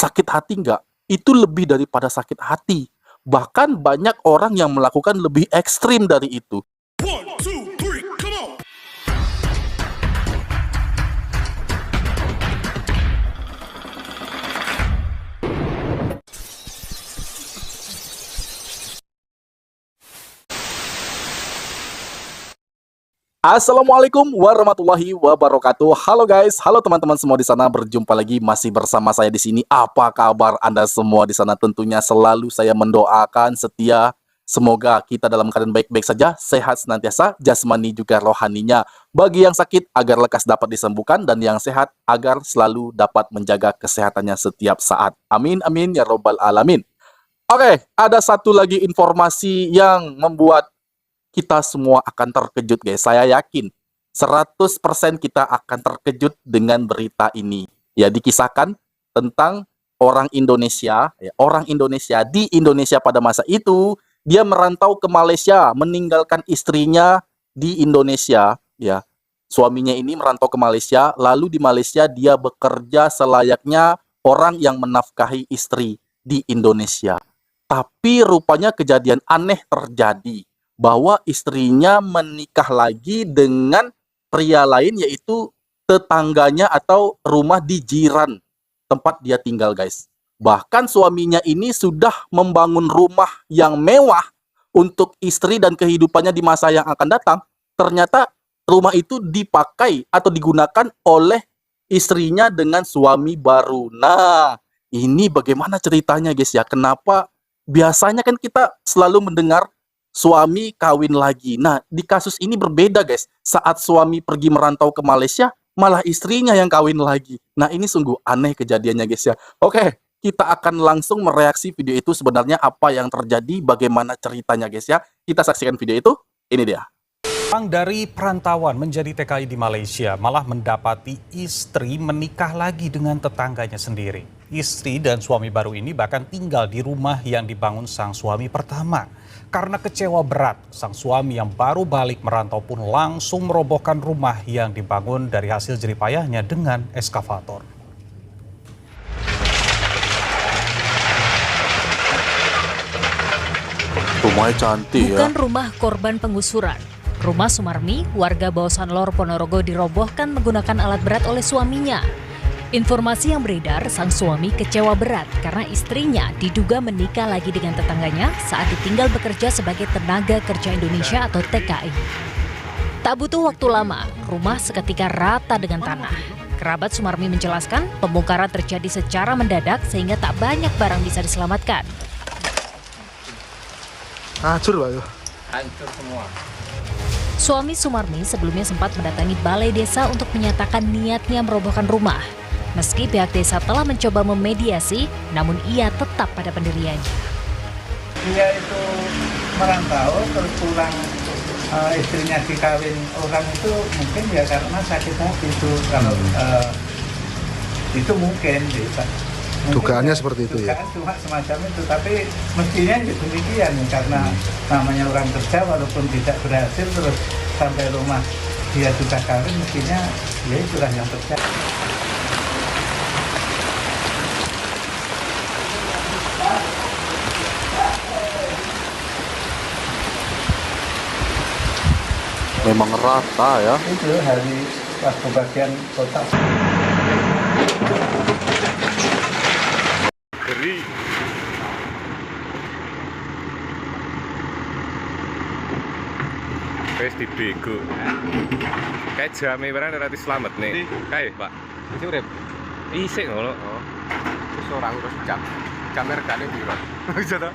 sakit hati nggak? Itu lebih daripada sakit hati. Bahkan banyak orang yang melakukan lebih ekstrim dari itu. Assalamualaikum warahmatullahi wabarakatuh. Halo guys, halo teman-teman semua di sana. Berjumpa lagi masih bersama saya di sini. Apa kabar Anda semua di sana? Tentunya selalu saya mendoakan setia. Semoga kita dalam keadaan baik-baik saja, sehat senantiasa, jasmani juga rohaninya. Bagi yang sakit agar lekas dapat disembuhkan, dan yang sehat agar selalu dapat menjaga kesehatannya setiap saat. Amin amin ya robbal alamin. Oke, ada satu lagi informasi yang membuat kita semua akan terkejut guys. Saya yakin 100% kita akan terkejut dengan berita ini. Ya, dikisahkan tentang orang Indonesia, ya, orang Indonesia di Indonesia pada masa itu, dia merantau ke Malaysia, meninggalkan istrinya di Indonesia, ya. Suaminya ini merantau ke Malaysia, lalu di Malaysia dia bekerja selayaknya orang yang menafkahi istri di Indonesia. Tapi rupanya kejadian aneh terjadi, bahwa istrinya menikah lagi dengan pria lain, yaitu tetangganya atau rumah di jiran tempat dia tinggal guys. Bahkan suaminya ini sudah membangun rumah yang mewah untuk istri dan kehidupannya di masa yang akan datang. Ternyata rumah itu dipakai atau digunakan oleh istrinya dengan suami baru. Nah, ini bagaimana ceritanya guys ya? Kenapa biasanya kan kita selalu mendengar suami kawin lagi. Nah, di kasus ini berbeda guys. Saat suami pergi merantau ke Malaysia, malah istrinya yang kawin lagi. Nah, ini sungguh aneh kejadiannya guys ya. Oke, kita akan langsung mereaksi video itu, sebenarnya apa yang terjadi, bagaimana ceritanya guys ya. Kita saksikan video itu, ini dia. Orang dari perantauan menjadi TKI di Malaysia malah mendapati istri menikah lagi dengan tetangganya sendiri. Istri dan suami baru ini bahkan tinggal di rumah yang dibangun sang suami pertama. Karena kecewa berat, sang suami yang baru balik merantau pun langsung merobohkan rumah yang dibangun dari hasil jeripayahnya dengan eskavator. Rumahnya cantik ya. Bukan rumah korban penggusuran. Rumah Sumarmi, warga Baosan Lor, Ponorogo dirobohkan menggunakan alat berat oleh suaminya. Informasi yang beredar, sang suami kecewa berat karena istrinya diduga menikah lagi dengan tetangganya saat ditinggal bekerja sebagai tenaga kerja Indonesia atau TKI. Tak butuh waktu lama, rumah seketika rata dengan tanah. Kerabat Sumarmi menjelaskan, pembongkaran terjadi secara mendadak sehingga tak banyak barang bisa diselamatkan. Hancur Pak. Hancur semua. Suami Sumarmi sebelumnya sempat mendatangi balai desa untuk menyatakan niatnya merobohkan rumah. Meski pihak desa telah mencoba memediasi, namun ia tetap pada pendiriannya. Dia itu merantau terus pulang, istrinya dikawin orang itu mungkin ya karena sakit hati itu. Kalau itu mungkin bisa. Dugaannya seperti itu ya? Dugaan cuma semacam itu, tapi mestinya demikian karena namanya orang kerja walaupun tidak berhasil terus sampai rumah dia sudah kawin, mestinya ya itulah yang terjadi. Memang rata ya. Itu hari pas pembagian kotak. Geri. Wes dibego. Kayak jame barang ora selamat nih. Kae, Pak. Wis urip. Isik ngono. Oh. Wis ora urus jam. Jam regane piro? Bisa ta?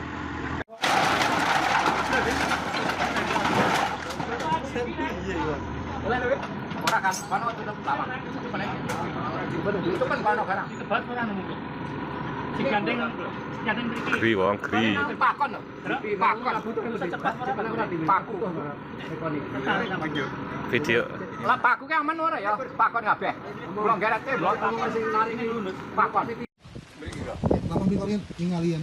Ora kan, kono tetep lama. Itu kan kono barang. Tebat ora nemu. Gandeng Geri wong, geri. pakon lho. Pakon. Paku. Video. Lah paku ki aman ora ya? Pakon kabeh. Kula ngerete blok sing naringe lulus. Pakon. Lapang Victorian ingalian.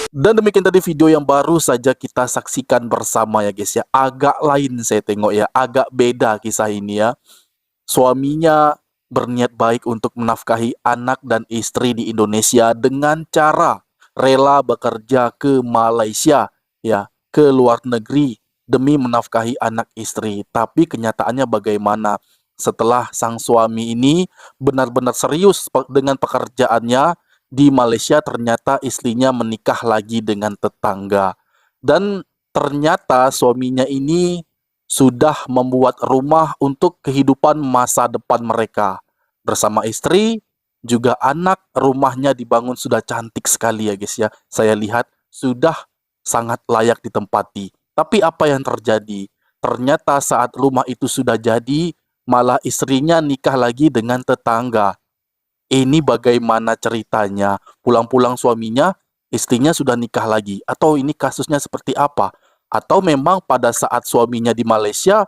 Dan demikian tadi video yang baru saja kita saksikan bersama ya guys ya. Agak lain saya tengok ya, agak beda kisah ini ya. Suaminya berniat baik untuk menafkahi anak dan istri di Indonesia dengan cara rela bekerja ke Malaysia ya, ke luar negeri demi menafkahi anak istri. Tapi kenyataannya bagaimana? Setelah sang suami ini benar-benar serius dengan pekerjaannya di Malaysia, ternyata istrinya menikah lagi dengan tetangga. Dan ternyata suaminya ini sudah membuat rumah untuk kehidupan masa depan mereka. Bersama istri, juga anak, rumahnya dibangun sudah cantik sekali ya guys ya. Saya lihat sudah sangat layak ditempati. Tapi apa yang terjadi? Ternyata saat rumah itu sudah jadi, malah istrinya nikah lagi dengan tetangga. Ini bagaimana ceritanya? Pulang-pulang suaminya, istrinya sudah nikah lagi. Atau ini kasusnya seperti apa? Atau memang pada saat suaminya di Malaysia,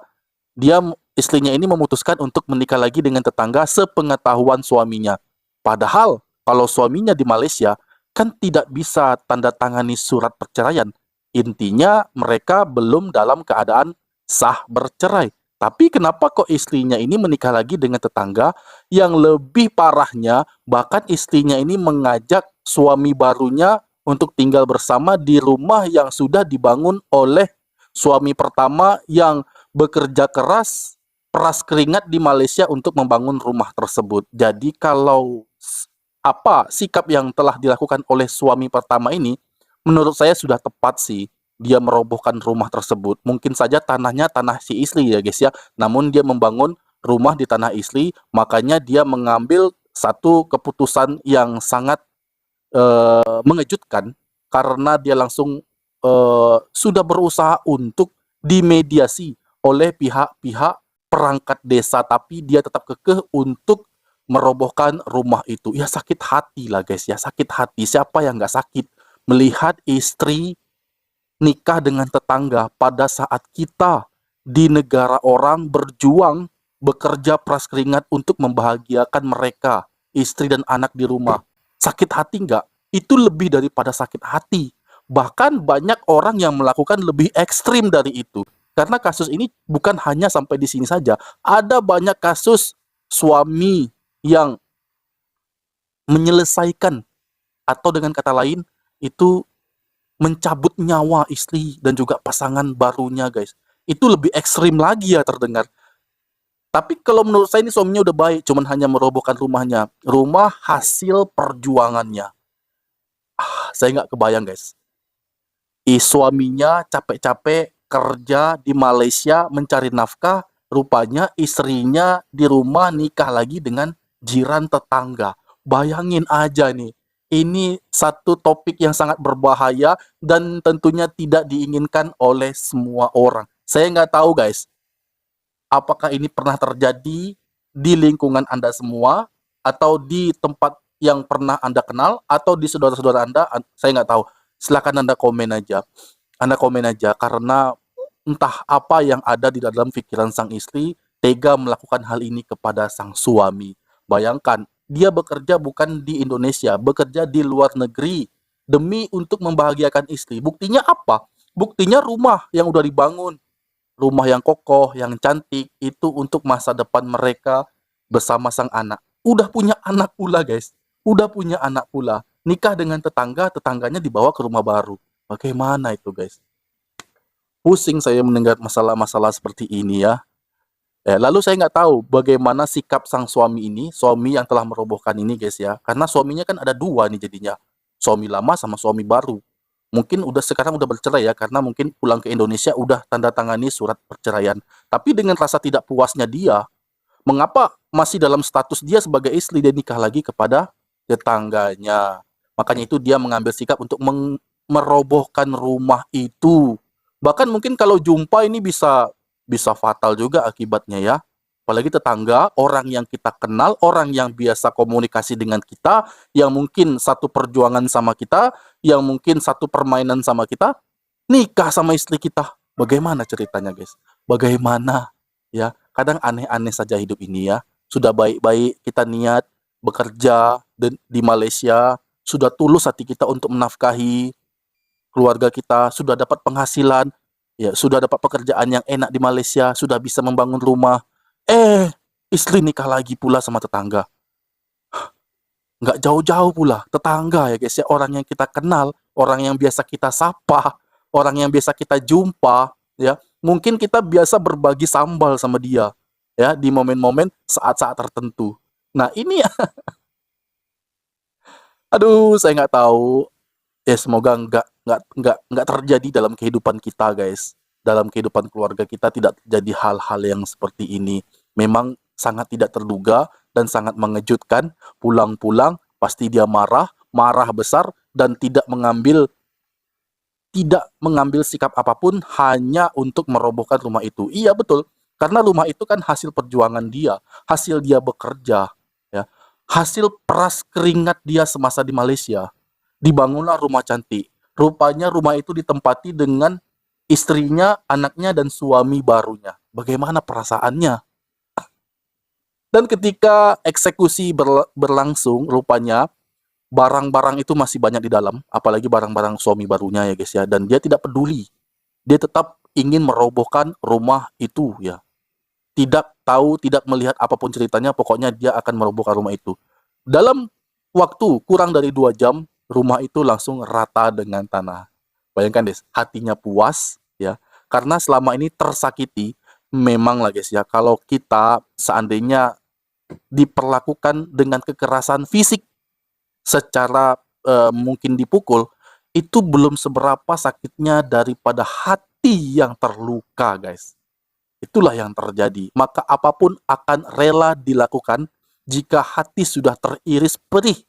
istrinya ini memutuskan untuk menikah lagi dengan tetangga sepengetahuan suaminya. Padahal kalau suaminya di Malaysia, kan tidak bisa tanda tangani surat perceraian. Intinya mereka belum dalam keadaan sah bercerai. Tapi kenapa kok istrinya ini menikah lagi dengan tetangga? Yang lebih parahnya, bahkan istrinya ini mengajak suami barunya untuk tinggal bersama di rumah yang sudah dibangun oleh suami pertama yang bekerja keras, peras keringat di Malaysia untuk membangun rumah tersebut. Jadi kalau apa sikap yang telah dilakukan oleh suami pertama ini, menurut saya sudah tepat sih. Dia merobohkan rumah tersebut. Mungkin saja tanahnya tanah si istri ya guys ya. Namun dia membangun rumah di tanah istri. Makanya dia mengambil satu keputusan yang sangat mengejutkan. Karena dia langsung sudah berusaha untuk dimediasi oleh pihak-pihak perangkat desa. Tapi dia tetap kekeh untuk merobohkan rumah itu. Ya sakit hati lah guys ya. Sakit hati. Siapa yang nggak sakit melihat istri nikah dengan tetangga pada saat kita di negara orang berjuang, bekerja peras keringat untuk membahagiakan mereka, istri dan anak di rumah. Sakit hati nggak? Itu lebih daripada sakit hati. Bahkan banyak orang yang melakukan lebih ekstrim dari itu. Karena kasus ini bukan hanya sampai di sini saja. Ada banyak kasus suami yang menyelesaikan atau dengan kata lain itu mencabut nyawa istri dan juga pasangan barunya guys. Itu lebih ekstrim lagi ya terdengar. Tapi kalau menurut saya ini suaminya udah baik, cuman hanya merobohkan rumahnya. Rumah hasil perjuangannya. Saya nggak kebayang guys. Suaminya capek-capek kerja di Malaysia mencari nafkah, rupanya istrinya di rumah nikah lagi dengan jiran tetangga. Bayangin aja nih. Ini satu topik yang sangat berbahaya dan tentunya tidak diinginkan oleh semua orang. Saya nggak tahu guys, apakah ini pernah terjadi di lingkungan Anda semua, atau di tempat yang pernah Anda kenal, atau di saudara-saudara Anda, saya nggak tahu. Silakan Anda komen aja. Anda komen aja, karena entah apa yang ada di dalam pikiran sang istri, tega melakukan hal ini kepada sang suami. Bayangkan, dia bekerja bukan di Indonesia, bekerja di luar negeri demi untuk membahagiakan istri. Buktinya apa? Buktinya rumah yang udah dibangun, rumah yang kokoh, yang cantik, itu untuk masa depan mereka bersama sang anak. Udah punya anak pula guys, udah punya anak pula. Nikah dengan tetangga, tetangganya dibawa ke rumah baru. Bagaimana itu guys? Pusing saya mendengar masalah-masalah seperti ini ya. Lalu saya nggak tahu bagaimana sikap sang suami ini, suami yang telah merobohkan ini guys ya. Karena suaminya kan ada dua nih jadinya. Suami lama sama suami baru. Mungkin sekarang udah bercerai ya, karena mungkin pulang ke Indonesia udah tanda tangani surat perceraian. Tapi dengan rasa tidak puasnya dia, mengapa masih dalam status dia sebagai istri, dia nikah lagi kepada tetangganya. Makanya itu dia mengambil sikap untuk merobohkan rumah itu. Bahkan mungkin kalau jumpa ini bisa fatal juga akibatnya ya. Apalagi tetangga, orang yang kita kenal, orang yang biasa komunikasi dengan kita, yang mungkin satu perjuangan sama kita, yang mungkin satu permainan sama kita, nikah sama istri kita. Bagaimana ceritanya guys? Bagaimana? Ya, kadang aneh-aneh saja hidup ini ya. sudah baik-baik kita niat bekerja di Malaysia, sudah tulus hati kita untuk menafkahi keluarga kita, sudah dapat penghasilan, ya, sudah dapat pekerjaan yang enak di Malaysia, sudah bisa membangun rumah. Istri nikah lagi pula sama tetangga. Nggak jauh-jauh pula, tetangga ya guys ya, orang yang kita kenal, orang yang biasa kita sapa, orang yang biasa kita jumpa, ya. Mungkin kita biasa berbagi sambal sama dia, ya, di momen-momen saat-saat tertentu. Nah, ini aduh, saya nggak tahu. Ya, semoga nggak terjadi dalam kehidupan kita, guys. Dalam kehidupan keluarga kita tidak terjadi hal-hal yang seperti ini. Memang sangat tidak terduga dan sangat mengejutkan. Pulang-pulang pasti dia marah besar dan tidak mengambil sikap apapun hanya untuk merobohkan rumah itu. Iya betul, karena rumah itu kan hasil perjuangan dia, hasil dia bekerja, ya, hasil peras keringat dia semasa di Malaysia. Dibangunlah rumah cantik. Rupanya rumah itu ditempati dengan istrinya, anaknya, dan suami barunya. Bagaimana perasaannya? Dan ketika eksekusi berlangsung, rupanya barang-barang itu masih banyak di dalam, apalagi barang-barang suami barunya ya guys ya. Dan dia tidak peduli. Dia tetap ingin merobohkan rumah itu ya. Tidak tahu, tidak melihat apapun ceritanya, pokoknya dia akan merobohkan rumah itu. Dalam waktu kurang dari 2 jam, rumah itu langsung rata dengan tanah. Bayangkan guys, hatinya puas ya, karena selama ini tersakiti. Memang lah guys ya, kalau kita seandainya diperlakukan dengan kekerasan fisik secara mungkin dipukul, itu belum seberapa sakitnya daripada hati yang terluka guys. Itulah yang terjadi. Maka apapun akan rela dilakukan jika hati sudah teriris perih.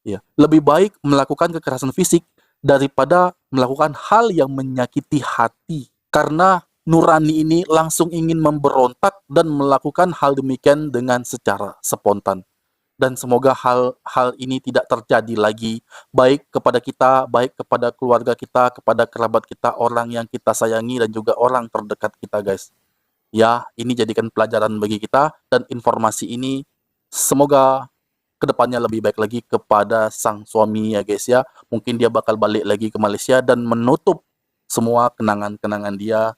Ya, lebih baik melakukan kekerasan fisik daripada melakukan hal yang menyakiti hati. Karena nurani ini langsung ingin memberontak dan melakukan hal demikian dengan secara spontan. Dan semoga hal ini tidak terjadi lagi, baik kepada kita, baik kepada keluarga kita, kepada kerabat kita, orang yang kita sayangi, dan juga orang terdekat kita guys. Ya, ini jadikan pelajaran bagi kita, dan informasi ini semoga kedepannya lebih baik lagi kepada sang suami ya guys ya. Mungkin dia bakal balik lagi ke Malaysia dan menutup semua kenangan-kenangan dia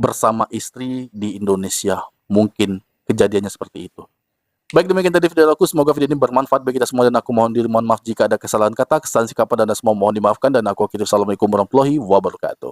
bersama istri di Indonesia. Mungkin kejadiannya seperti itu. Baik, demikian tadi video aku. Semoga video ini bermanfaat bagi kita semua, dan aku mohon maaf jika ada kesalahan kata, kesalahan sikap, dan anda semua mohon dimaafkan, dan aku akhiri. Assalamualaikum warahmatullahi wabarakatuh.